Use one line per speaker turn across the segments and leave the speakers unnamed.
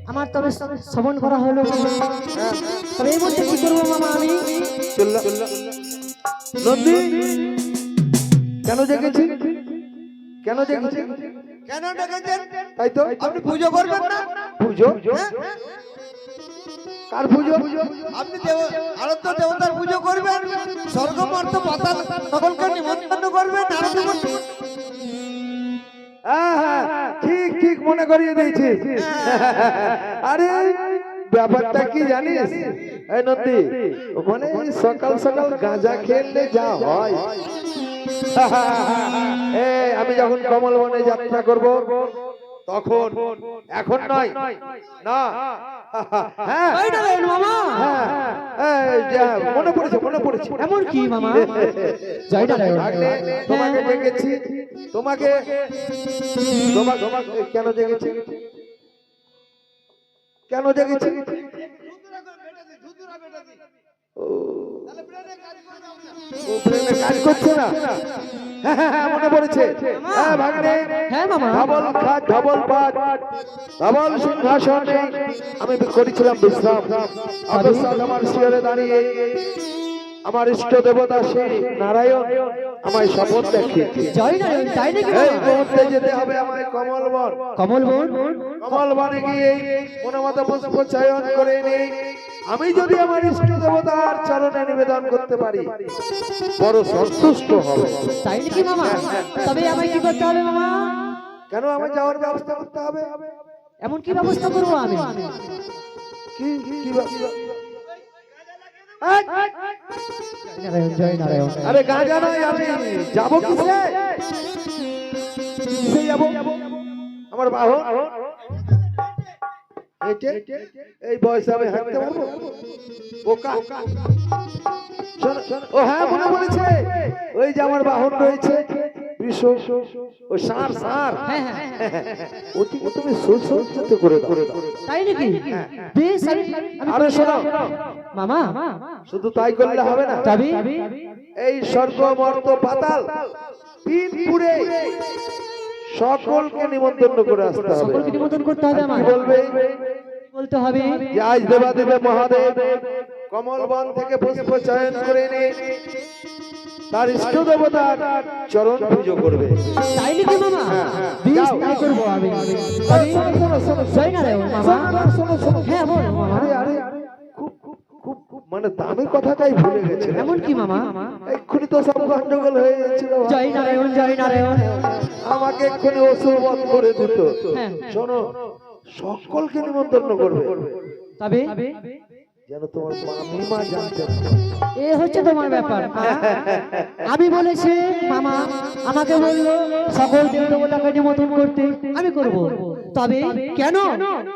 আমার তবে শ্রবণ করা হলো তবে এই মধ্যে কি করবো মামা আমি
নন্দী কেন জেগেছি কেন জেগেছি
কেন ডেকেছেন?
তাই তো
আপনি পুজো করবেন না?
পুজো কার পুজো
আপনি আরাধ্য দেবতার পুজো করবেন, স্বর্গ মর্ত পাতাল সকলকে নিমন্ত্রণ করবেন।
হ্যাঁ হ্যাঁ ঠিক ঠিক মনে করিয়ে দিয়েছি আরে ব্যাপারটা কি জানিস এই নন্দী ওখানে সকাল সকাল গাঁজা খেললে যা হয় আমি যখন কমল বনে যাত্রা করব তখন এখন নয় না হ্যাঁ
মামা
মনে পড়েছে
এমন কি মামা
তোমাকে ডেকেছি তোমাকে কেন জেগেছি কেন জেগেছি কাজ করছে না মনে পড়েছে হ্যাঁ ভাগ্নে ধবল খাট ধবল পাট ধবল সিংহাসনে আমি করেছিলাম বিশ্রাম অবস্থান আমার শিয়রে দাঁড়িয়ে আমার ইষ্ট দেবতা শ্রী নারায়ণ আমায় শপথ দেখিয়েছে এই মুহূর্তে যেতে হবে আমায় কমলবনে গিয়ে মনোমত পুষ্প চয়ন করে নেই আমি যদি আমার ইষ্ট দেবতার চরণে নিবেদন করতে পারি বড় সন্তুষ্ট হবে
তাই নাকি মামা তবে আমায় কি করতে হবে মামা
কেন আমার যাওয়ার ব্যবস্থা করতে হবে
এমন কি ব্যবস্থা করবো আমি
কি
জয় নারায়ণ
আরে গাঁজা নয় আমি যাবো কিসে যাবো আমার বাহন এই বয়সে আমি হাঁটতে পারবো বোকা ও হ্যাঁ মনে পড়েছে ওই যে আমার বাহন রয়েছে ও ষাঁড় ওটিকে তুমি সুসজ্জিত করে দাও
তাই নাকি বেশ
আরে শোনো
মামা
শুধু তাই করলে হবে না
তবে
এই স্বর্গ মর্ত পাতাল তিনপুরে সকলকে নিমন্ত্রণ করে আসতে হবে
সকলকে নিমন্ত্রণ করতে হবে আমার
কি বলবে
বলতে হবে
যে আজ দেবাদেব মহাদেব কমলবন থেকে পুষ্প চয়ন করে এনে তার ইষ্ট দেবতার চরণ পুজো করবে
তাই নাকি মামা বেশ তাই করবো আমি জয় নারায়ণ মামা হ্যাঁ বল মামা
আরে খুব মানে দামের কথাটাই ভুলে গেছে
এমন কি মামা
এক্ষুনি তো সব গন্ডগোল হয়ে যাচ্ছিল
জয় নারায়ণ
আমাকে এক্ষুনি অসুবধ করে দিত শোনো সকলকে নিমন্ত্রণ করবে
তবে
যেন তোমার মামিমা জানতে
এ হচ্ছে তোমার ব্যাপার আমি বলেছি মামা আমাকে বললো সকল দেবতাকে নিমন্ত্রণ করতে আমি করব তবে কেন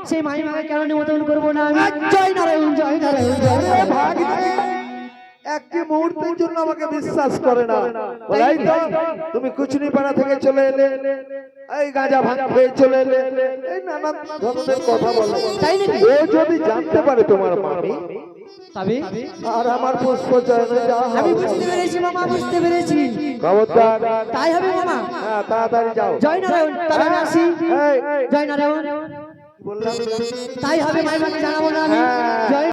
সেই মামিমাকে কেন নিমন্ত্রণ করবো না আমি জয় নারায়ণ
একটি মুহূর্তের জন্য আমাকে বিশ্বাস করে না বলাই তো তুমি কুচনি পাড়া থেকে চলে এলে এই গাঁজা ভাঙ হয়ে চলে এলে এই নানা ধরনের কথা বলো
তাই নাকি
ও যদি জানতে পারে তোমার মামি
তবে
আর আমার পুষ্প চয়নে যা
আমি বুঝতে পেরেছি মামা বুঝতে পেরেছি
খবরদার
তাই হবে মামা
হ্যাঁ তাড়াতাড়ি যাও
জয় নারায়ণ তবে আমি আসি
এই
জয় নারায়ণ
বললাম
তাই হবে মাইমাকে জানাবো না আমি জয়